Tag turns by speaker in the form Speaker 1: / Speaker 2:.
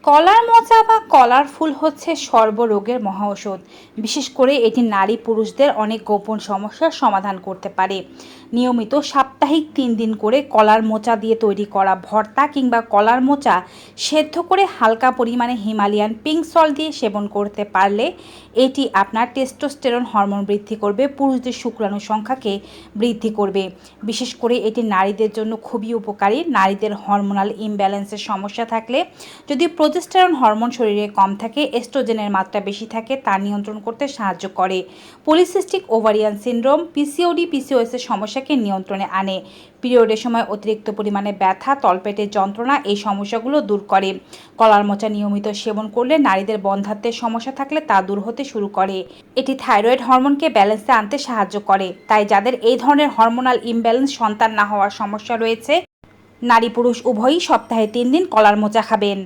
Speaker 1: কলার মোচা বা কলার ফুল হচ্ছে সর্বরোগের মহাঔষধ। বিশেষ করে এটি নারী পুরুষদের অনেক গোপন সমস্যার সমাধান করতে পারে। নিয়মিত সাপ্তাহিক 3 দিন করে কলার মোচা দিয়ে তৈরি করা ভর্তা কিংবা কলার মোচা সেদ্ধ করে হালকা পরিমাণে হিমালয়ান পিঙ্ক সল্ট দিয়ে সেবন করতে পারলে এটি আপনার টেস্টোস্টেরন হরমোন বৃদ্ধি করবে, পুরুষদের শুক্রাণু সংখ্যাকে বৃদ্ধি করবে। বিশেষ করে এটি নারীদের জন্য খুবই উপকারী। নারীদের হরমোনাল ইমব্যালেন্সের সমস্যা থাকলে, যদি প্রোজেস্টেরন হরমোন শরীরে কম থাকে, এস্ট্রোজেনের মাত্রা বেশি থাকে, তা নিয়ন্ত্রণ করতে সাহায্য করে। Polycystic ovarian syndrome, PCOD, PCOS এর সমস্যাকে নিয়ন্ত্রণে আনে। পিরিয়ডের সময় অতিরিক্ত পরিমাণে ব্যথা, তলপেটের যন্ত্রণা এই সমস্যাগুলো দূর করে। কলার মোচা নিয়মিত সেবন করলে নারীদের বন্ধ্যাত্বের সমস্যা থাকলে তা দূর হতে শুরু করে। এটি থাইরয়েড হরমোনকে ব্যালেন্সে আনতে সাহায্য করে। তাই যাদের এই ধরনের হরমোনাল ইমব্যালেন্স, সন্তান না হওয়ার সমস্যা রয়েছে, নারী পুরুষ উভয়ই সপ্তাহে 3 দিন কলার মোচা খাবেন।